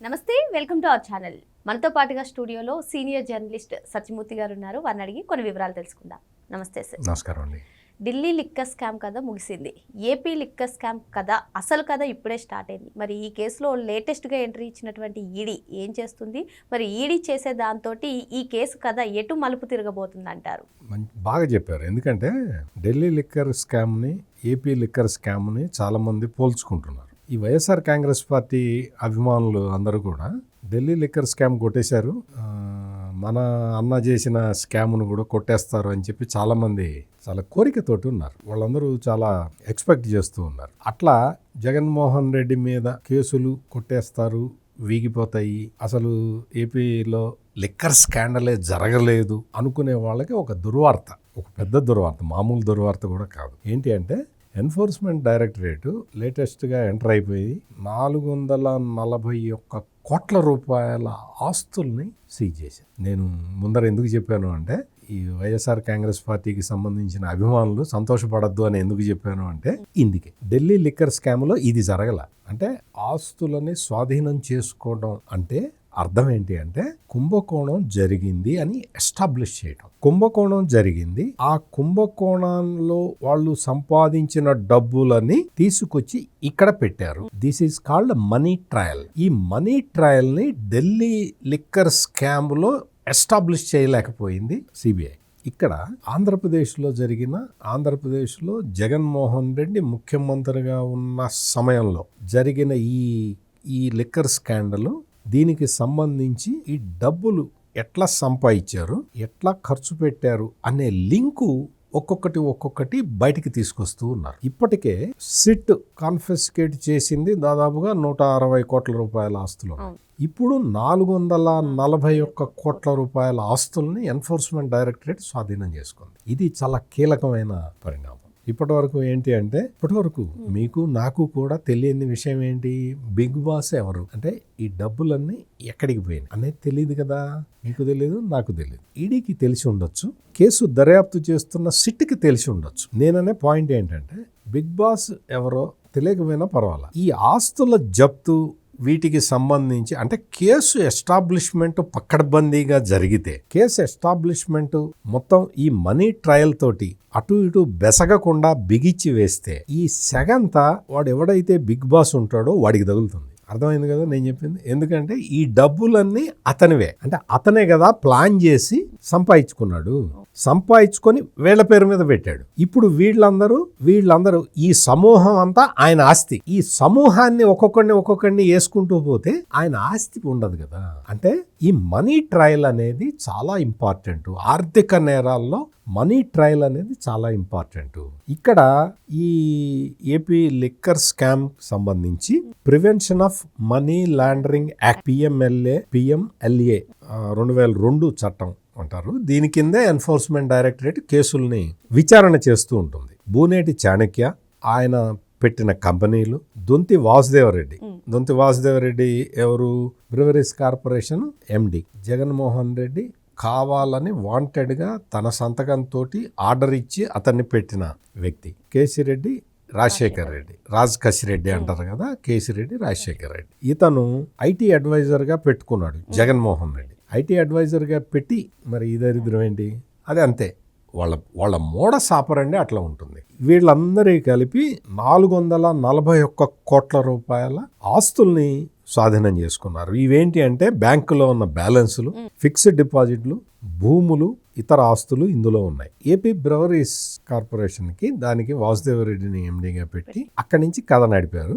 నమస్తే, welcome to our channel. మనతో పాటుగా స్టూడియోలో సీనియర్ జర్నలిస్ట్ సత్యమూర్తి గారు ఉన్నారు. వారిని అడిగి కొన్ని వివరాలు తెలుసుకుందాం. నమస్తే సార్. నమస్కారం అండి. ఢిల్లీ లిక్కర్ స్కామ్ కథ ముగిసింది. ఏపీ లిక్కర్ స్కామ్ కథ అసలు కథ ఇప్పుడే స్టార్ట్ అయింది. మరి ఈ కేసులో లేటెస్ట్గా ఎంట్రీ ఇచ్చినటువంటి ఈడీ ఏం చేస్తుంది? మరి ఈడీ చేసే దాంతో ఈ కేసు కథ ఎటు మలుపు తిరగబోతుంది అంటారు? బాగా చెప్పారు. ఎందుకంటే ఢిల్లీ లిక్కర్ స్కామ్ని ఏపీ లిక్కర్ స్కామ్ని చాలామంది పోల్చుకుంటున్నారు. ఈ వైఎస్ఆర్ కాంగ్రెస్ పార్టీ అభిమానులు అందరూ కూడా ఢిల్లీ లిక్కర్ స్కామ్ కొట్టేశారు, మన అన్న చేసిన స్కామ్ను కూడా కొట్టేస్తారు అని చెప్పి చాలామంది చాలా కోరికతోటి ఉన్నారు. వాళ్ళందరూ చాలా ఎక్స్పెక్ట్ చేస్తూ ఉన్నారు. అట్లా జగన్మోహన్ రెడ్డి మీద కేసులు కొట్టేస్తారు, వీగిపోతాయి, అసలు ఏపీలో లిక్కర్ స్కాండలే జరగలేదు అనుకునే వాళ్ళకి ఒక దుర్వార్త, ఒక పెద్ద దుర్వార్త, మామూలు దుర్వార్త కూడా కాదు. ఏంటి అంటే ఎన్ఫోర్స్మెంట్ డైరెక్టరేటు లేటెస్ట్గా ఎంటర్ అయిపోయి 441 కోట్ల రూపాయల ఆస్తుల్ని సీజ్ చేశారు. నేను ముందర ఎందుకు చెప్పాను అంటే, ఈ వైఎస్ఆర్ కాంగ్రెస్ పార్టీకి సంబంధించిన అభిమానులు సంతోషపడద్దు అని ఎందుకు చెప్పాను అంటే, ఇందుకే ఢిల్లీ లిక్కర్ స్కామ్లో ఇది జరగల. అంటే ఆస్తులని స్వాధీనం చేసుకోవడం అంటే అర్థం ఏంటి అంటే, కుంభకోణం జరిగింది అని ఎస్టాబ్లిష్ చేయడం. కుంభకోణం జరిగింది, ఆ కుంభకోణంలో వాళ్ళు సంపాదించిన డబ్బులని తీసుకొచ్చి ఇక్కడ పెట్టారు. This is called money trial. ఈ మనీ ట్రయల్ ని ఢిల్లీ లిక్కర్ స్కామ్ లో ఎస్టాబ్లిష్ చేయలేకపోయింది సిబిఐ. ఇక్కడ ఆంధ్రప్రదేశ్లో జగన్మోహన్ రెడ్డి ముఖ్యమంత్రిగా ఉన్న సమయంలో జరిగిన ఈ లిక్కర్ స్కాండల్, దీనికి సంబంధించి ఈ డబ్బులు ఎట్లా సంపాదించారు, ఎట్లా ఖర్చు పెట్టారు అనే లింకు ఒక్కొక్కటి బయటికి తీసుకొస్తూ ఉన్నారు. ఇప్పటికే సిట్ కాన్ఫిస్కేట్ చేసింది దాదాపుగా 160 కోట్ల రూపాయల ఆస్తులు. ఇప్పుడు 441 కోట్ల రూపాయల ఆస్తుల్ని ఎన్ఫోర్స్మెంట్ డైరెక్టరేట్ స్వాధీనం చేసుకుంది. ఇది చాలా కీలకమైన పరిణామం. ఇప్పటివరకు ఏంటి అంటే, ఇప్పటివరకు మీకు నాకు కూడా తెలియని విషయం ఏంటి, బిగ్ బాస్ ఎవరు అంటే ఈ డబ్బులన్నీ ఎక్కడికి పోయినాయి అనేది తెలియదు కదా. మీకు తెలియదు, నాకు తెలియదు. ఈడీకి తెలిసి ఉండొచ్చు, కేసు దర్యాప్తు చేస్తున్న సిట్కి తెలిసి ఉండొచ్చు. నేననే పాయింట్ ఏంటంటే, బిగ్ బాస్ ఎవరో తెలియకపోయినా పర్వాలా, ఈ ఆస్తుల జప్తు వీటికి సంబంధించి అంటే కేసు ఎస్టాబ్లిష్మెంట్ పక్కడబందీగా జరిగితే, కేసు ఎస్టాబ్లిష్మెంట్ మొత్తం ఈ మనీ ట్రయల్ తోటి అటు ఇటు బెసగకుండా బిగిచ్చి వేస్తే, ఈ సెగంతా వాడు ఎవడైతే బిగ్ బాస్ ఉంటాడో వాడికి తగులుతుంది. అర్థమైంది కదా నేను చెప్పింది? ఎందుకంటే ఈ డబ్బులన్నీ అతనివే. అంటే అతనే కదా ప్లాన్ చేసి సంపాదించుకొని వీళ్ళ పేరు మీద పెట్టాడు. ఇప్పుడు వీళ్ళందరూ ఈ సమూహం అంతా ఆయన ఆస్తి. ఈ సమూహాన్ని ఒక్కొక్కడిని వేసుకుంటూ పోతే ఆయన ఆస్తి ఉండదు కదా. అంటే ఈ మనీ ట్రయల్ అనేది చాలా ఇంపార్టెంట్. ఆర్థిక నేరాల్లో మనీ ట్రయల్ అనేది చాలా ఇంపార్టెంట్. ఇక్కడ ఈ ఏపీ లిక్కర్ స్కామ్ సంబంధించి prevention of money laundering act PMLA 2002 చట్టం అంటారు. దీని కిందే ఎన్ఫోర్స్మెంట్ డైరెక్టరేట్ కేసుల్ని విచారణ చేస్తూ ఉంటుంది. బూనేటి చాణక్య, ఆయన పెట్టిన కంపెనీలు, దొంతి వాసుదేవరెడ్డి ఎవరు, breweries corporation MD. Jaganmohan Reddy కావాలని వాంటెడ్గా తన సంతకంతో ఆర్డర్ ఇచ్చి అతన్ని పెట్టిన వ్యక్తి. కేసిరెడ్డి రాజశేఖర్ రెడ్డి, కసిరెడ్డి అంటారు కదా, కేసిరెడ్డి రాజశేఖర్ రెడ్డి. ఇతను ఐటీ అడ్వైజర్గా పెట్టుకున్నాడు జగన్మోహన్ రెడ్డి. ఐటీ అడ్వైజర్గా పెట్టి మరి ఈ దరిద్రం ఏంటి, అది అంతే. వాళ్ళ మోడస్ ఆపరండి అట్లా ఉంటుంది. వీళ్ళందరి కలిపి 441 కోట్ల రూపాయల ఆస్తుల్ని స్వాధీనం చేసుకున్నారు. ఇవేంటి అంటే బ్యాంకులో ఉన్న బ్యాలెన్సులు, ఫిక్స్డ్ డిపాజిట్లు, భూములు, ఇతర ఆస్తులు ఇందులో ఉన్నాయి. ఏపీ బ్రెవరీస్ కార్పొరేషన్ కి దానికి వాసుదేవరెడ్డిని ఎండీగా పెట్టి అక్కడి నుంచి కథ నడిపారు.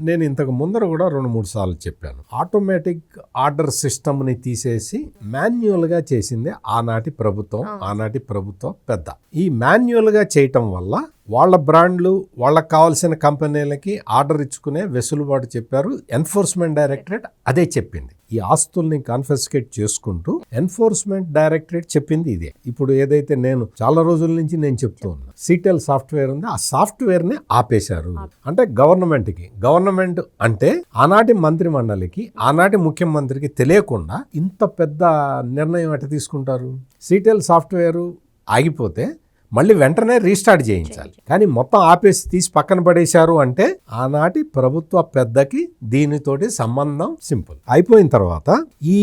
నేను ఇంతకు ముందర కూడా 2-3 సార్లు చెప్పాను. ఆటోమేటిక్ ఆర్డర్ సిస్టమ్ ని తీసేసి మాన్యువల్ గా చేసింది ఆనాటి ప్రభుత్వం పెద్ద. ఈ మాన్యువల్ గా చేయటం వల్ల వాళ్ళ బ్రాండ్లు, వాళ్ళకి కావాల్సిన కంపెనీలకి ఆర్డర్ ఇచ్చుకునే వెసులుబాటు చెప్పారు. ఎన్ఫోర్స్మెంట్ డైరెక్టరేట్ అదే చెప్పింది. ఈ ఆస్తుల్ని కాన్ఫిస్కేట్ చేసుకుంటూ ఎన్ఫోర్స్మెంట్ డైరెక్టరేట్ చెప్పింది ఇదే. ఇప్పుడు ఏదైతే నేను చాలా రోజుల నుంచి నేను చెప్తూ ఉన్నా, సిటెల్ సాఫ్ట్వేర్ ఉంది, ఆ సాఫ్ట్వేర్ ని ఆపేశారు. అంటే గవర్నమెంట్ అంటే ఆనాటి మంత్రి మండలికి, ఆనాటి ముఖ్యమంత్రికి తెలియకుండా ఇంత పెద్ద నిర్ణయం ఎట్లా తీసుకుంటారు? సిటెల్ సాఫ్ట్వేర్ ఆగిపోతే మళ్ళీ వెంటనే రీస్టార్ట్ చేయించాలి. కానీ మొత్తం ఆపేసి తీసి పక్కన పడేశారు అంటే ఆనాటి ప్రభుత్వ పెద్దకి దీనితోటి సంబంధం సింపుల్. అయిపోయిన తర్వాత ఈ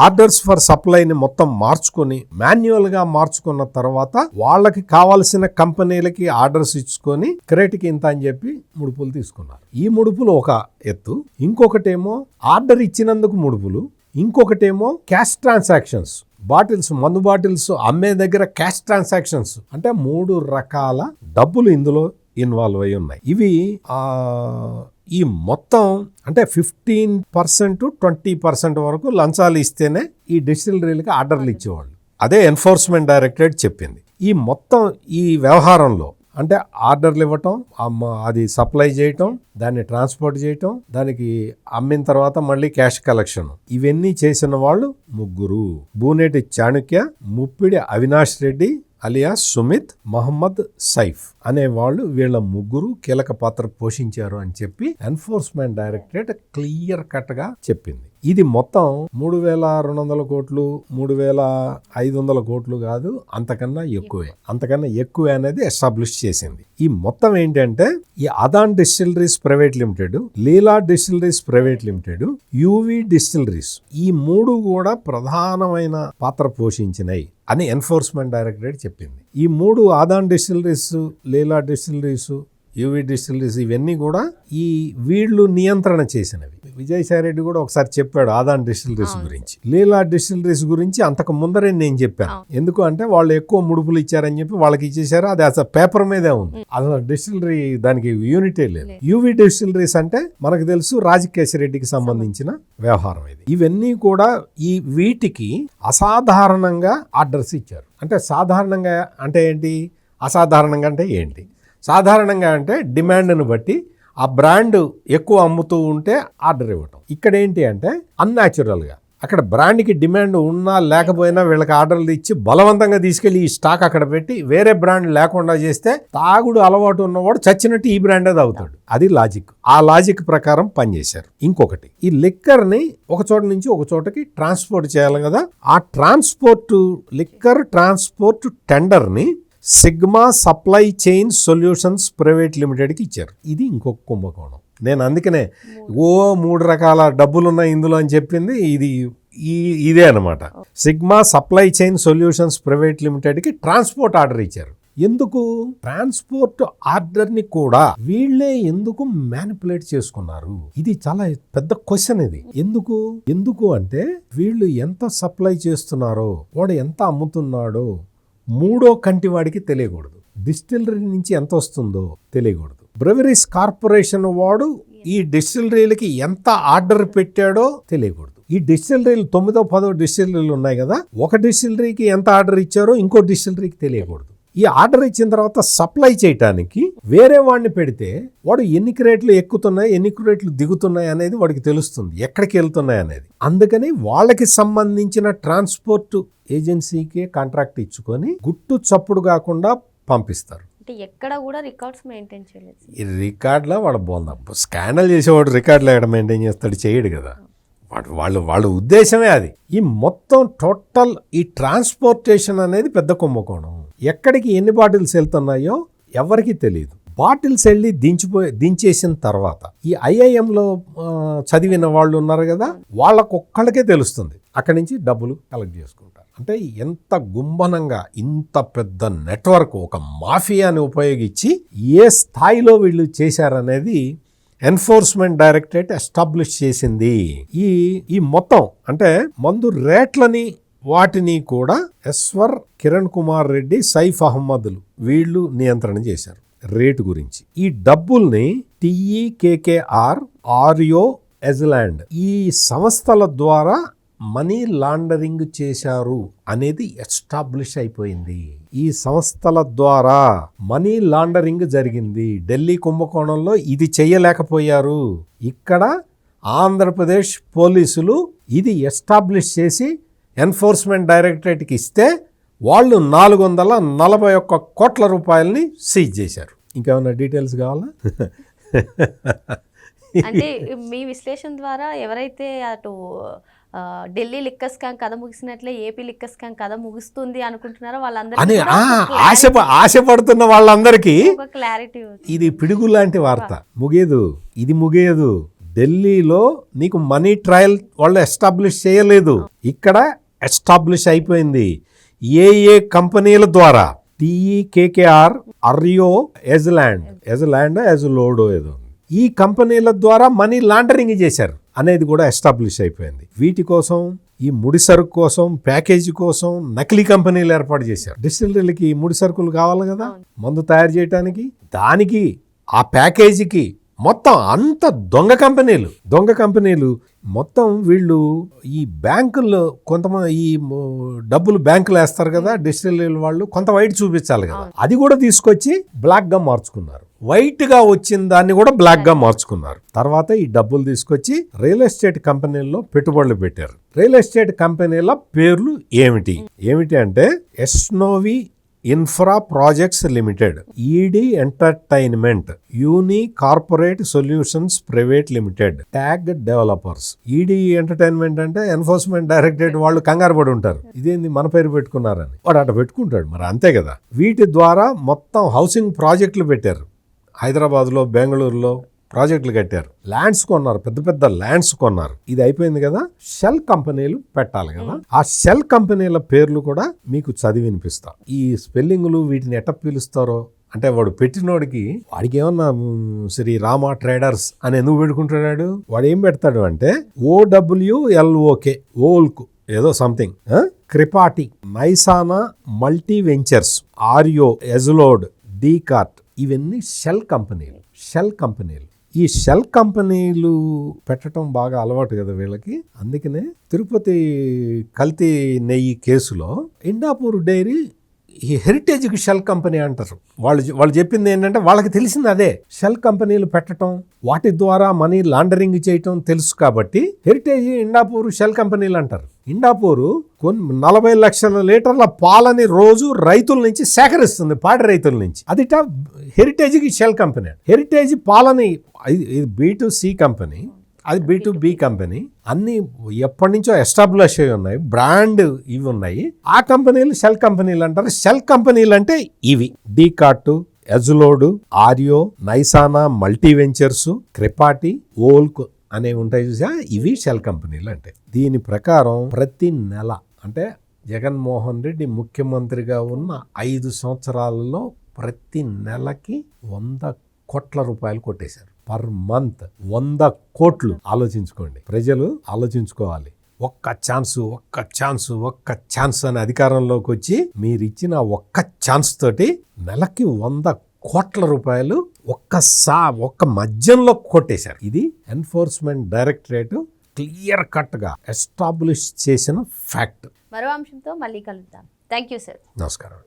ఆర్డర్స్ ఫర్ సప్లైని మొత్తం మార్చుకొని మాన్యువల్ గా మార్చుకున్న తర్వాత వాళ్ళకి కావాల్సిన కంపెనీలకి ఆర్డర్స్ ఇచ్చుకొని క్రేట్కి ఇంత అని చెప్పి ముడుపులు తీసుకున్నారు. ఈ ముడుపులు ఒక ఎత్తు, ఇంకొకటేమో ఆర్డర్ ఇచ్చినందుకు ముడుపులు, ఇంకొకటేమో క్యాష్ ట్రాన్సాక్షన్స్, బాటిల్స్ మందు బాటిల్స్ అమ్మే దగ్గర క్యాష్ ట్రాన్సాక్షన్స్, అంటే 3 రకాల డబ్బులు ఇందులో ఇన్వాల్వ్ అయి ఉన్నాయి. ఇవి ఈ మొత్తం అంటే 15% 20% వరకు లంచాలు ఇస్తేనే ఈ డిస్టిలరీలకి ఆర్డర్లు ఇచ్చేవాళ్ళు. అదే ఎన్ఫోర్స్మెంట్ డైరెక్టరేట్ చెప్పింది. ఈ మొత్తం ఈ వ్యవహారంలో అంటే ఆర్డర్లు ఇవ్వటం, అది సప్లై చేయటం, దాన్ని ట్రాన్స్పోర్ట్ చేయటం, దానికి అమ్మిన తర్వాత మళ్ళీ క్యాష్ కలెక్షన్, ఇవన్నీ చేసిన వాళ్ళు 3. బూనేటి చాణుక్య, ముప్పిడి అవినాష్ రెడ్డి అలియాస్ సుమిత్, మహమ్మద్ సైఫ్ అనేవాళ్ళు వీళ్ళ 3 కీలక పాత్ర పోషించారు అని చెప్పి ఎన్ఫోర్స్మెంట్ డైరెక్టరేట్ క్లియర్ కట్ గా చెప్పింది. ఇది మొత్తం 3,200 కోట్లు 3,500 కోట్లు కాదు, అంతకన్నా ఎక్కువే అనేది ఎస్టాబ్లిష్ చేసింది. ఈ మొత్తం ఏంటంటే ఈ Adan distilleries private limited, Leela distilleries private limited, UV distilleries, ఈ 3 కూడా ప్రధానమైన పాత్ర పోషించినాయి అని ఎన్ఫోర్స్మెంట్ డైరెక్టరేట్ చెప్పింది. ఈ 3 అదాన్ డిస్టిలరీస్, లీలా డిస్టిలరీస్, యూవి డిస్టిలరీస్ ఇవన్నీ కూడా వీళ్ళు నియంత్రణ చేసినవి. విజయసాయి రెడ్డి కూడా ఒకసారి చెప్పాడు అదాన్ డిస్టిలరీస్ గురించి. లీలా డిస్టిలరీస్ గురించి అంతకు ముందరే నేను చెప్పాను. ఎందుకు అంటే వాళ్ళు ఎక్కువ ముడుపులు ఇచ్చారని చెప్పి వాళ్ళకి ఇచ్చేసారు. అది అసలు పేపర్ మీదే ఉంది, అసలు డిస్టిలరీ దానికి యూనిటే లేదు. యూవి డిస్టిలరీస్ అంటే మనకు తెలుసు రాజకేశ్ రెడ్డికి సంబంధించిన వ్యవహారం ఇది. ఇవన్నీ కూడా వీటికి అసాధారణంగా ఆర్డర్స్ ఇచ్చారు. అంటే సాధారణంగా అంటే ఏంటి, అసాధారణంగా అంటే ఏంటి? సాధారణంగా అంటే డిమాండ్ను బట్టి ఆ బ్రాండ్ ఎక్కువ అమ్ముతూ ఉంటే ఆర్డర్ ఇవ్వటం. ఇక్కడ ఏంటి అంటే అన్యాచురల్గా అక్కడ బ్రాండ్కి డిమాండ్ ఉన్నా లేకపోయినా వీళ్ళకి ఆర్డర్లు ఇచ్చి బలవంతంగా తీసుకెళ్లి ఈ స్టాక్ అక్కడ పెట్టి వేరే బ్రాండ్ లేకుండా చేస్తే తాగుడు అలవాటు ఉన్నవాడు చచ్చినట్టు ఈ బ్రాండే తాగుతాడు. అది లాజిక్. ఆ లాజిక్ ప్రకారం పనిచేశారు. ఇంకొకటి, ఈ లిక్కర్ని ఒక చోట నుంచి ఒక చోటకి ట్రాన్స్పోర్ట్ చేయాలి కదా, ఆ లిక్కర్ ట్రాన్స్పోర్ట్ టెండర్ని Sigma supply chain solutions private లిమిటెడ్కి ఇచ్చారు. ఇది ఇంకొక కుంభకోణం. నేను అందుకనే 3 రకాల డబ్బులు ఉన్నాయి ఇందులో అని చెప్పింది ఇదే అనమాట. Sigma supply chain solutions private లిమిటెడ్కి ట్రాన్స్పోర్ట్ ఆర్డర్ ఇచ్చారు. ఎందుకు? ట్రాన్స్పోర్ట్ ఆర్డర్ని కూడా వీళ్ళే ఎందుకు మ్యానిపులేట్ చేసుకున్నారు? ఇది చాలా పెద్ద క్వశ్చన్. ఇది ఎందుకు అంటే వీళ్ళు ఎంత సప్లై చేస్తున్నారో, వాడు ఎంత అమ్ముతున్నాడో 3వ కంటి వాడికి తెలియకూడదు. డిస్టిలరీ నుంచి ఎంత వస్తుందో తెలియకూడదు. బ్రెవరీస్ కార్పొరేషన్ వాడు ఈ డిస్టిలరీలకి ఎంత ఆర్డర్ పెట్టాడో తెలియకూడదు. ఈ డిస్టిలరీలు 9వ 10వ డిస్టిలరీలు ఉన్నాయి కదా, ఒక డిస్టిలరీకి ఎంత ఆర్డర్ ఇచ్చారో ఇంకో డిస్టిలరీకి తెలియకూడదు. ఈ ఆర్డర్ ఇచ్చిన తర్వాత సప్లై చేయటానికి వేరే వాడిని పెడితే వాడు ఎన్ని క్రేట్లు ఎక్కుతున్నాయి, ఎన్ని క్రేట్లు దిగుతున్నాయి అనేది వాడికి తెలుస్తుంది, ఎక్కడికి వెళ్తున్నాయి అనేది. అందుకని వాళ్ళకి సంబంధించిన ట్రాన్స్పోర్ట్ ఏజెన్సీకే కాంట్రాక్ట్ ఇచ్చుకొని గుట్టు చప్పుడు కాకుండా పంపిస్తారు. ఎక్కడ కూడా రికార్డ్స్ మెయింటైన్ చేయలేదు. ఈ రికార్డులో వాడు స్కానల్ చేసేవాడు రికార్డులో ఎక్కడ మెయింటైన్ చేస్తాడు? చేయడు కదా. వాళ్ళ ఉద్దేశమే అది. ఈ మొత్తం టోటల్ ఈ ట్రాన్స్పోర్టేషన్ అనేది పెద్ద కుంభకోణం. ఎక్కడికి ఎన్ని బాటిల్స్ వెళ్తున్నాయో ఎవరికి తెలియదు. బాటిల్స్ వెళ్ళి దించేసిన తర్వాత ఈ ఐఐఎంలో చదివిన వాళ్ళు ఉన్నారు కదా, వాళ్ళకొక్కళ్ళకే తెలుస్తుంది. అక్కడి నుంచి డబ్బులు కలెక్ట్ చేసుకుంటారు. అంటే ఎంత గుంభనంగా ఇంత పెద్ద నెట్వర్క్, ఒక మాఫియాని ఉపయోగించి ఏ స్థాయిలో వీళ్ళు చేశారనేది ఎన్ఫోర్స్మెంట్ డైరెక్టరేట్ ఎస్టాబ్లిష్ చేసింది. ఈ మొత్తం అంటే మందు రేట్లని వాటిని కూడా ఎస్వర్, కిరణ్ కుమార్ రెడ్డి, సైఫ్ అహ్మద్లు వీళ్ళు నియంత్రణ చేశారు రేటు గురించి. ఈ డబ్బుల్ని TEKKR, ఆరియో, ఎజ్లాండ్ ఈ సంస్థల ద్వారా మనీ లాండరింగ్ చేశారు అనేది ఎస్టాబ్లిష్ అయిపోయింది. ఈ సంస్థల ద్వారా మనీ లాండరింగ్ జరిగింది. ఢిల్లీ కుంభకోణంలో ఇది చేయలేకపోయారు. ఇక్కడ ఆంధ్రప్రదేశ్ పోలీసులు ఇది ఎస్టాబ్లిష్ చేసి ఎన్ఫోర్స్మెంట్ డైరెక్టరేట్కి ఇస్తే వాళ్ళు 441 కోట్ల రూపాయలని సీజ్ చేశారు. ఇంకేమైనా డీటెయిల్స్ కావాలా? అంటే మీ విశ్లేషణ ద్వారా ఎవరైతే అటు ఢిల్లీ లిక్కర్ స్కామ్ కథ ముగిసినట్లే ఏపీ లిక్కర్ స్కామ్ కథ ముగుస్తుంది అనుకుంటున్నారో అని వాళ్ళందరికీ ఆశపడుతున్న వాళ్ళందరికీ ఒక క్లారిటీ ఇది పిడుగు లాంటి వార్త. ఇది ముగియదు. ఢిల్లీలో నీకు మనీ ట్రయల్ వాళ్ళు ఎస్టాబ్లిష్ చేయలేదు, ఇక్కడ ఎస్టాబ్లిష్ అయిపోయింది. ఏ కంపెనీల ద్వారా TEKKR, అర్యో, ఎజ్లాండ్ ఏదో ఈ కంపెనీల ద్వారా మనీ లాండరింగ్ చేశారు అనేది కూడా ఎస్టాబ్లిష్ అయిపోయింది. వీటి కోసం, ఈ ముడి సరుకు కోసం, ప్యాకేజీ కోసం నకిలీ కంపెనీలు ఏర్పాటు చేశారు. డిస్టిలరీలకి ముడి సరుకులు కావాలి కదా మందు తయారు చేయడానికి, దానికి ఆ ప్యాకేజీకి మొత్తం అంత దొంగ కంపెనీలు మొత్తం. వీళ్ళు ఈ బ్యాంకుల్లో కొంతమంది ఈ డబ్బులు బ్యాంకులు వేస్తారు కదా డిస్టిలరీ వాళ్ళు, కొంత వైట్ చూపించాలి కదా, అది కూడా తీసుకొచ్చి బ్లాక్ గా మార్చుకున్నారు. వైట్ గా వచ్చిన దాన్ని కూడా బ్లాక్ గా మార్చుకున్నారు. తర్వాత ఈ డబ్బులు తీసుకొచ్చి రియల్ ఎస్టేట్ కంపెనీల్లో పెట్టుబడులు పెట్టారు. రియల్ ఎస్టేట్ కంపెనీల పేర్లు ఏమిటి అంటే ఎస్నోవి infra projects limited, ED entertainment, uni corporate solutions private limited, tag developers. ED entertainment అంటే ఎన్ఫోర్స్మెంట్ డైరెక్టరేట్ వాళ్ళు కంగారు పడి ఉంటారు, ఇదేంది మన పేరు పెట్టుకున్నారని. వాడు అట్లా పెట్టుకుంటాడు, మరి అంతే కదా. వీటి ద్వారా మొత్తం హౌసింగ్ ప్రాజెక్టులు పెట్టారు. హైదరాబాద్లో, బెంగళూరులో ప్రాజెక్టులు కట్టారు, ల్యాండ్స్ కొన్నారు, పెద్ద ల్యాండ్స్ కొన్నారు. ఇది అయిపోయింది కదా, షెల్ కంపెనీలు పెట్టాలి కదా. ఆ షెల్ కంపెనీల పేర్లు కూడా మీకు చదివి వినిపిస్తా. ఈ స్పెల్లింగ్లు వీటిని ఎట్ట పిలుస్తారో అంటే వాడు పెట్టినోడికి, వాడికి ఏమన్నా శ్రీరామ ట్రేడర్స్ అని ఎందుకు పెట్టుకుంటున్నాడు, వాడు ఏం పెడతాడు అంటే OWLOK ఓల్కు ఏదో సంథింగ్, క్రిపాటి, నైసానా మల్టీ వెంచర్స్, ఆర్యో, ఎజ్లోడ్, డీకార్ట్, ఇవన్నీ షెల్ కంపెనీలు. ఈ షెల్ కంపెనీలు పెట్టడం బాగా అలవాటు కదా వీళ్ళకి. అందుకనే తిరుపతి కల్తీ నెయ్యి కేసులో ఇండాపూర్ డైరీ ఈ హెరిటేజ్కి షెల్ కంపెనీ అంటారు. వాళ్ళు చెప్పింది ఏంటంటే వాళ్ళకి తెలిసింది అదే, షెల్ కంపెనీలు పెట్టడం, వాటి ద్వారా మనీ లాండరింగ్ చేయటం తెలుసు కాబట్టి హెరిటేజ్, ఇండాపూర్ షెల్ కంపెనీలు అంటారు. ఇండాపూరు 40 లక్షల లీటర్ల పాలని రోజు రైతుల నుంచి సేకరిస్తుంది, పాడి రైతుల నుంచి. అదిట హెరిటేజ్కి షెల్ కంపెనీ. హెరిటేజ్ పాలని, ఇది B2C కంపెనీ, అది B2B కంపెనీ. అన్ని ఎప్పటి నుంచో ఎస్టాబ్లిష్ అయి ఉన్నాయి, బ్రాండ్ ఇవి ఉన్నాయి. ఆ కంపెనీలు షెల్ కంపెనీలు అంటారు. షెల్ కంపెనీలు అంటే ఇవి డీకార్ట్, ఎజ్లోడ్, ఆర్యో, నైసానా మల్టీ వెంచర్స్, క్రిపాటి, ఓల్క్ అనేవి ఉంటాయి చూసా, ఇవి షెల్ కంపెనీలు అంటే. దీని ప్రకారం ప్రతి నెల అంటే జగన్మోహన్ రెడ్డి ముఖ్యమంత్రిగా ఉన్న 5 సంవత్సరాలలో ప్రతి నెలకి 100 కోట్ల రూపాయలు కొట్టేశారు. పర్ మంత్ 100 కోట్లు. ఆలోచించుకోండి, ప్రజలు ఆలోచించుకోవాలి. ఒక్క ఛాన్స్ అని అధికారంలోకి వచ్చి మీరిచ్చిన ఒక్క ఛాన్స్ తోటి నెలకి 100 కోట్ల రూపాయలు ఒక్క మధ్యంలో కొట్టేశారు. ఇది ఎన్ఫోర్స్మెంట్ డైరెక్టరేట్ క్లియర్ కట్ గా ఎస్టాబ్లిష్ చేసిన ఫ్యాక్ట్. మరో అంశంతో మళ్ళీ కలుద్దాం. Thank you sir. నమస్కారం.